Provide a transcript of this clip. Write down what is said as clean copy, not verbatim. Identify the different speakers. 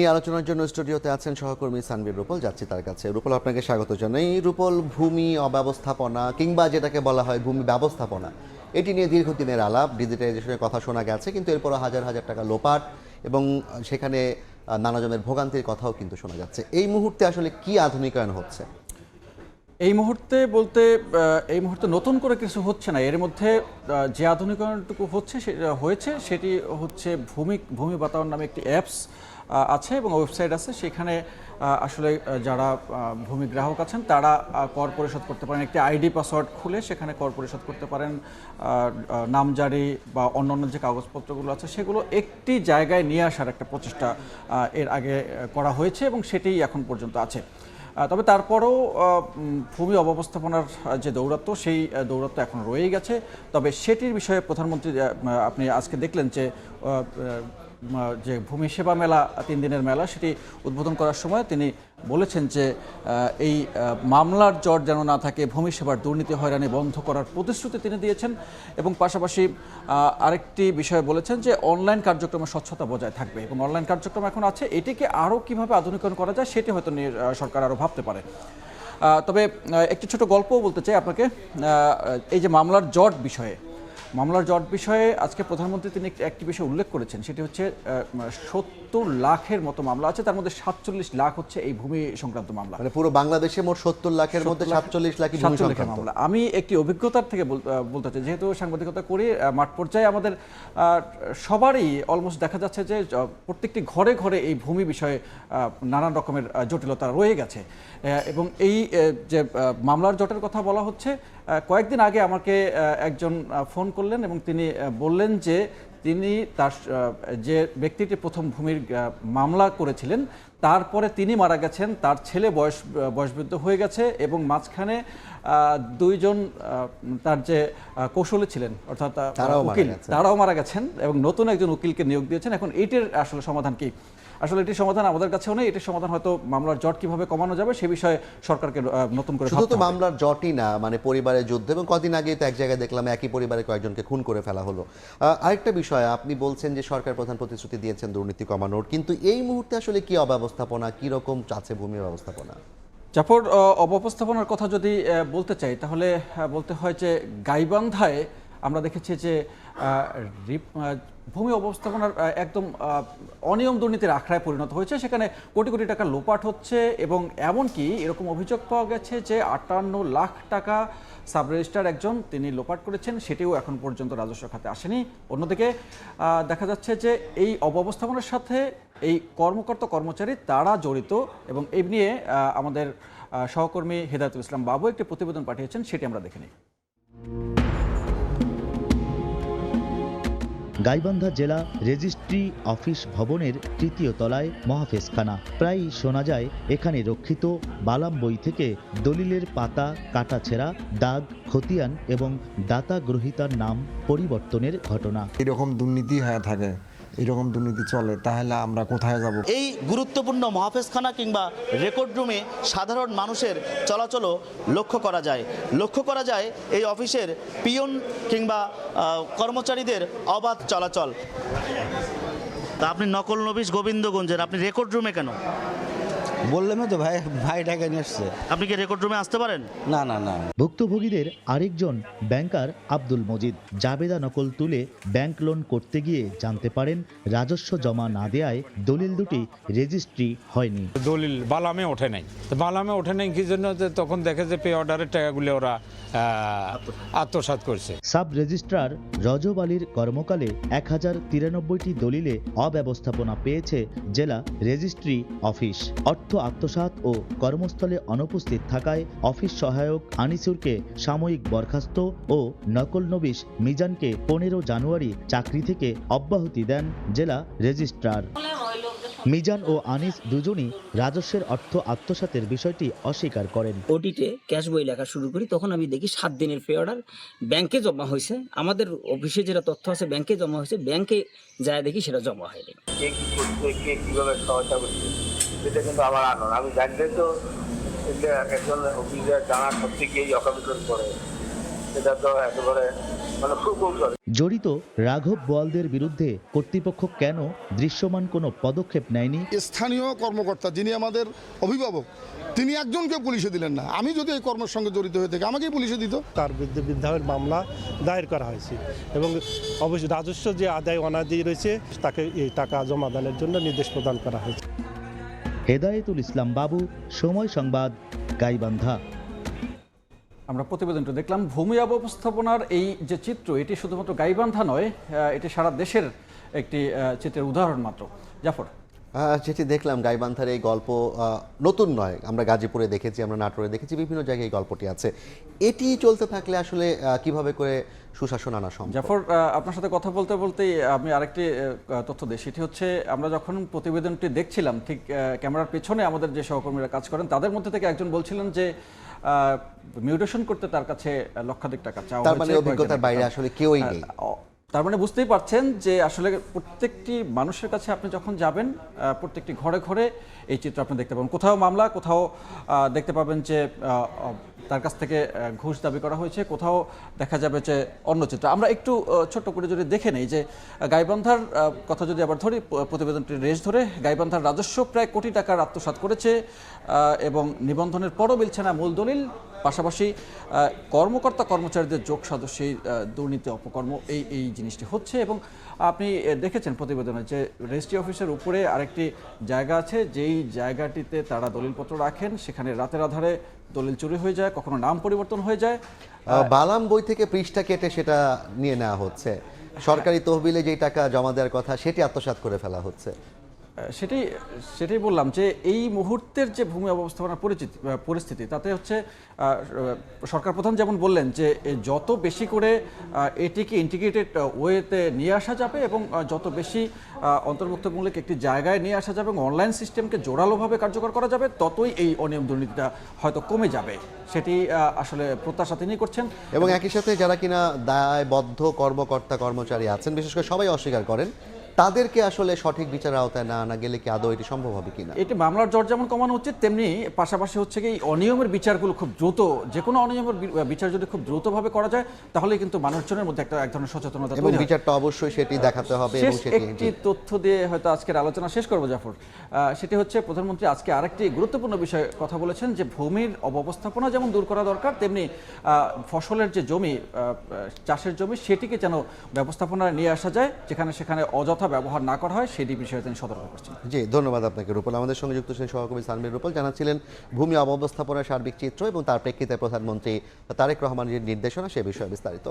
Speaker 1: এই আলোচনার জন্য স্টুডিওতে আছেন সহকর্মী সানভীর রূপল। যাচ্ছি তার কাছে। রূপল, আপনাকে স্বাগত জানাই। রূপল, ভূমি অব্যবস্থাপনা কিংবা যেটাকে বলা হয় ভূমি ব্যবস্থাপনা, এটি নিয়ে দীর্ঘদিনের আলাপ, ডিজিটাইজেশনের কথা শোনা গেছে, কিন্তু এরপরও হাজার হাজার টাকা লোপাট এবং সেখানে নানাজনের ভোগান্তির কথাও কিন্তু শোনা যাচ্ছে। এই মুহূর্তে আসলে কি আধুনিকায়ন হচ্ছে?
Speaker 2: এই মুহূর্তে বলতে এই মুহূর্তে নতুন করে কিছু হচ্ছে না। এর মধ্যে যে আধুনিকায়নটুকু হয়েছে সেটি হচ্ছে ভূমি বাতায়ন নামে একটি অ্যাপস আছে এবং ওয়েবসাইট আছে। সেখানে আসলে যারা ভূমি গ্রাহক আছেন তারা কর পরিশোধ করতে পারেন। একটি আইডি পাসওয়ার্ড খুলে সেখানে কর পরিশোধ করতে পারেন। নামজারি বা অন্যান্য যে কাগজপত্রগুলো আছে সেগুলো একটি জায়গায় নিয়ে আসার একটা প্রচেষ্টা এর আগে করা হয়েছে এবং সেটিই এখন পর্যন্ত আছে। তবে তারপরও ভূমি অব্যবস্থাপনার যে দৌরাত্ম্য সেই দৌরাত্ম্য এখন রয়েই গেছে। তবে সেটির বিষয়ে প্রধানমন্ত্রী আপনি আজকে দেখলেন যে ভূমি সেবা মেলা 3 দিনের মেলা সেটি উদ্বোধন করার সময় তিনি বলেছেন যে এই মামলার জট যেন না থাকে, ভূমি সেবার দুর্নীতি হয়রানি বন্ধ করার প্রতিশ্রুতি তিনি দিয়েছেন এবং পাশাপাশি আরেকটি বিষয় বলেছেন যে অনলাইন কার্যক্রমে স্বচ্ছতা বজায় থাকবে এবং অনলাইন কার্যক্রম এখন আছে, এটিকে আরও কীভাবে আধুনিকরণ করা যায় সেটি হয়তো সরকার আরও ভাবতে পারে। তবে একটি ছোট গল্পও বলতে চাই আপনাকে। এই যে মামলার জট বিষয়ে আজকে প্রধানমন্ত্রী তিনি একটি বিষয় উল্লেখ করেছেন, সেটি হচ্ছে 70 লাখের মতো মামলা আছে, তার মধ্যে 47 লাখ হচ্ছে এই ভূমি সংক্রান্ত মামলা।
Speaker 1: মানে পুরো বাংলাদেশে মোট 70 লাখের মধ্যে 47 লাখই ভূমি সংক্রান্ত
Speaker 2: মামলা। আমি একটি অভিজ্ঞতার থেকে বলতে চাই, যেহেতু সাংবাদিকতা করি, মাঠ পর্যায়ে আমাদের সবারই অলমোস্ট দেখা যাচ্ছে যে প্রত্যেকটি ঘরে ঘরে এই ভূমি বিষয়ে নানান রকমের জটিলতা রয়ে গেছে এবং এই যে মামলার জটের কথা বলা হচ্ছে, কয়েকদিন আগে আমাকে একজন ফোন করলেন এবং তিনি বললেন যে তিনি তার যে ব্যক্তিটি প্রথম ভূমির মামলা করেছিলেন তারপরে তিনি মারা গেছেন, তার ছেলে বয়সবৃদ্ধ হয়ে গেছে এবং মাঝখানে দুইজন তার যে কৌশলী ছিলেন অর্থাৎ উকিল তারাও মারা গেছেন এবং নতুন একজন উকিলকে নিয়োগ দিয়েছেন। এখন এইটির আসলে সমাধান কি? আসলে এটির সমাধান আমাদের কাছেও নেই। এটির সমাধান হয়তো মামলার জট কিভাবে কমানো যাবে সে বিষয়ে সরকারকে নতুন করে
Speaker 1: শুধু তো মামলার জটই না, মানে পরিবারের যুদ্ধ, এবং কদিন আগে তো এক জায়গায় দেখলাম একই পরিবারে কয়েকজনকে খুন করে ফেলা হলো। আরেকটা বিষয়, আপনি বলছেন যে সরকার প্রধান প্রতিশ্রুতি দিয়েছেন দুর্নীতি কমানোর, কিন্তু এই মুহূর্তে আসলে কি অব্যবস্থাপনা, কি রকম আছে ভূমি ব্যবস্থাপনা?
Speaker 2: জাফর, অব্যবস্থাপনার কথা যদি বলতে চাই তাহলে বলতে হয় যে গাইবান্ধায় আমরা দেখেছি যে ভূমি অব্যবস্থাপনার একদম অনিয়ম দুর্নীতির আখড়ায় পরিণত হয়েছে। সেখানে কোটি কোটি টাকা লোপাট হচ্ছে এবং এমনকি এরকম অভিযোগ পাওয়া গেছে যে 58 লাখ টাকা সাব রেজিস্ট্রার একজন তিনি লোপাট করেছেন, সেটিও এখন পর্যন্ত রাজস্ব খাতে আসেনি। অন্যদিকে দেখা যাচ্ছে যে এই অব্যবস্থাপনার সাথে এই কর্মকর্তা কর্মচারী তারা জড়িত এবং এই নিয়ে আমাদের সহকর্মী হেদায়েতুল ইসলাম বাবু একটি প্রতিবেদন পাঠিয়েছেন, সেটি আমরা দেখে নিই।
Speaker 3: গাইবান্ধা জেলা রেজিস্ট্রি অফিস ভবনের ৩য় তলায় মহাফেজখানা। প্রায়ই শোনা যায় এখানে রক্ষিত বালাম বই থেকে দলিলের পাতা কাটাছেঁড়া, দাগ, খতিয়ান এবং দাতা গ্রহীতার নাম পরিবর্তনের ঘটনা।
Speaker 4: এরকম দুর্নীতি হয়ে থাকে, এরকম দুর্নীতি চলে, তাহলে আমরা কোথায় যাব?
Speaker 5: এই গুরুত্বপূর্ণ মহাফেজখানা কিংবা রেকর্ড রুমে সাধারণ মানুষের চলাচলও লক্ষ্য করা যায় এই অফিসের পিয়ন কিংবা কর্মচারীদের অবাধ চলাচল। তা আপনি নকল নবিশ গোবিন্দগঞ্জের, আপনি রেকর্ড রুমে কেন?
Speaker 6: বললাম তো ভাই ঢাকা নিয়ে আসছে।
Speaker 5: আপনি কি রেকর্ড রুমে আসতে পারেন?
Speaker 6: না।
Speaker 3: ভুক্তভোগীদের আরেকজন ব্যাংকার আব্দুল মজিদ জাবেদা নকল তুলে ব্যাংক লোন করতে গিয়ে জানতে পারেন রাজস্ব জমা না দেয়ায় দলিল দুটি রেজিস্ট্রি হয়নি।
Speaker 7: দলিল বালামে ওঠে নাই কি জন্য? তখন দেখে যে পে অর্ডারের টাকাগুলো ওরা আত্মসাৎ করছে।
Speaker 3: সাব রেজিস্ট্রার রজব আলীর কর্মকালে 1093টি দলিলে অব্যবস্থাপনা পেয়েছে জেলা রেজিস্ট্রি অফিস। অর্থ আত্মসাৎ ও কর্মস্থলে অনুপস্থিত থাকায় অফিস সহায়ক আনিসুরকে সাময়িক বরখাস্ত ও নকল নবিশ মিজানকে 15 জানুয়ারি চাকরি থেকে অব্যাহতি দেন জেলা রেজিস্ট্রার। মিজান ও আনিস দুজনই রাজস্বের অর্থ আত্মসাতের বিষয়টি অস্বীকার করেন।
Speaker 8: ওটিতে ক্যাশ বই লেখা শুরু করি, তখন আমি দেখি 7 দিনের পে অর্ডার ব্যাংকে জমা হয়েছে। আমাদের অফিসে যেটা তথ্য আছে ব্যাংকে জমা হয়েছে, ব্যাংকে যায় দেখি সেটা জমা হয়নি।
Speaker 9: কিভাবে সহায়তা করছে সেটা কিন্তু আমার আনন্দ, আমি জানলে তো একজন অফিসার জানার সত্যি কি অকামিকরণ করে সেটা তো একেবারে মানে সুকৌশল।
Speaker 3: জড়িত রাঘব বোয়ালদের বিরুদ্ধে কর্তৃপক্ষ কেন দৃশ্যমান কোনো পদক্ষেপ নেয়নি?
Speaker 10: স্থানীয় কর্মকর্তা যিনি আমাদের অভিভাবক, তিনি একজনকে পুলিশে দিলেন না। আমি যদি এই কর্মের সঙ্গে জড়িত হয়ে থাকি আমাকেই পুলিশে দিত।
Speaker 11: তার বিরুদ্ধে বিদ্যাহের মামলা দায়ের করা হয়েছে এবং অবশ্যই রাজস্ব যে আদায় অনাদায়ী রয়েছে তাকে এই টাকা জমা দানের জন্য নির্দেশ প্রদান করা হয়েছে।
Speaker 3: হেদায়েতুল ইসলাম বাবু, সময় সংবাদ, গাইবান্ধা।
Speaker 2: আমরা প্রতিবেদনটা দেখলাম। ভূমি অব্যবস্থাপনার এই যে চিত্র, এটি শুধুমাত্র গাইবান্ধা নয়, এটি সারা দেশের একটি চিত্রের উদাহরণ মাত্র। জাফর,
Speaker 1: যেটি দেখলাম গাইবান্ধার এই গল্প নতুন নয়, আমরা গাজীপুরে দেখেছি, আমরা নাটোরে দেখেছি, বিভিন্ন জায়গায় এই গল্পটি আছে। এটি চলতে থাকলে আসলে কিভাবে করে সুশাসন আনা সম্ভব?
Speaker 2: জাফর, আপনার সাথে কথা বলতে বলতেই আমি আরেকটি তথ্য দিই। সেটি হচ্ছে, আমরা যখন প্রতিবেদনটি দেখছিলাম, ঠিক ক্যামেরার পেছনে আমাদের যে সহকর্মীরা কাজ করেন তাদের মধ্যে থেকে একজন বলছিলেন যে মিউটেশন করতে তার কাছে লক্ষাধিক টাকা চাওয়া হয়েছে।
Speaker 1: তার মানে অভিজ্ঞতার বাইরে আসলে কেউই নেই।
Speaker 2: তার মানে বুঝতেই পারছেন যে আসলে প্রত্যেকটি মানুষের কাছে আপনি যখন যাবেন, প্রত্যেকটি ঘরে ঘরে এই চিত্র আপনি দেখতে পাবেন। কোথাও মামলা, কোথাও দেখতে পাবেন যে তার কাছ থেকে ঘুষ দাবি করা হয়েছে, কোথাও দেখা যাবে যে অন্য চিত্র। আমরা একটু ছোট্ট করে যদি দেখে নেই যে গাইবান্ধার কথা যদি আবার ধরি, প্রতিবেদনটির রেশ ধরে, গাইবান্ধার রাজস্ব প্রায় কোটি টাকার আত্মসাৎ করেছে এবং নিবন্ধনের পরও মিলছে না মূল দলিল। পাশাপাশি কর্মকর্তা কর্মচারীদের যোগ সদস্যই দুর্নীতি অপকর্ম এই জিনিসটি হচ্ছে। এবং আপনি দেখেছেন প্রতিবেদনে যে রেজিস্ট্রি অফিসের উপরে আরেকটি জায়গা আছে, যেই জায়গাটিতে তারা দলিলপত্র রাখেন, সেখানে রাতের আধারে দলিল চুরি হয়ে যায়, কখনো নাম পরিবর্তন হয়ে যায়।
Speaker 1: বালাম বই থেকে পৃষ্ঠা কেটে সেটা নিয়ে নেওয়া হচ্ছে। সরকারি তহবিলে যেই টাকা জমা দেওয়ার কথা সেটি আত্মসাৎ করে ফেলা হচ্ছে।
Speaker 2: সেটাই বললাম যে এই মুহূর্তের যে ভূমি অব্যবস্থাপনার পরিস্থিতি, তাতে হচ্ছে সরকার প্রধান যেমন বললেন যে যত বেশি করে এটিকে ইন্টিগ্রেটেড ওয়েতে নিয়ে আসা যাবে এবং যত বেশি অন্তর্ভুক্তমূলক একটি জায়গায় নিয়ে আসা যাবে এবং অনলাইন সিস্টেমকে জোরালোভাবে কার্যকর করা যাবে, ততই এই অনিয়ম দুর্নীতিটা হয়তো কমে যাবে। সেটি আসলে প্রত্যাশা তিনি করছেন।
Speaker 1: এবং একই সাথে যারা কিনা দায়বদ্ধ কর্মকর্তা কর্মচারী আছেন, বিশেষ করে সবাই অস্বীকার করেন, তাদেরকে আসলে সঠিক বিচারের আওতায় না আনা গেলে কি আদৌ এটি সম্ভব হবে কিনা?
Speaker 2: এটি মামলার জট যেমন কমানো উচিত, তেমনি পাশাপাশি হচ্ছে কি অনিয়মের বিচারগুলো খুব দ্রুত, যে কোনো অনিয়মের বিচার যদি খুব দ্রুতভাবে করা যায়, তাহলে কিন্তু মানুষজনের মধ্যে এক ধরনের সচেতনতা
Speaker 1: এবং বিচারটা অবশ্যই সেটি দেখাতে হবে। এবং সেটি
Speaker 2: একটি তথ্য দিয়ে হয়তো আজকের আলোচনা শেষ করবো জাফর। সেটি হচ্ছে, প্রধানমন্ত্রী আজকে আরেকটি গুরুত্বপূর্ণ বিষয়ে কথা বলেছেন যে ভূমির অব্যবস্থাপনা যেমন দূর করা দরকার, তেমনি ফসলের যে জমি, চাষের জমি, সেটিকে যেন ব্যবস্থাপনায় নিয়ে আসা যায়, যেখানে সেখানে অযথা ব্যবহার না করা হয়, সেটি বিষয়ে তিনি সতর্ক করছেন।
Speaker 1: জি, ধন্যবাদ আপনাকে রূপল। আমাদের সঙ্গে যুক্ত ছিলেন সহকর্মী সানভীর রূপল, জানাচ্ছিলেন ভূমি অব্যবস্থাপনার সার্বিক চিত্র এবং তার প্রেক্ষিতে প্রধানমন্ত্রী তারেক রহমানের নির্দেশনা সে বিষয়ে বিস্তারিত।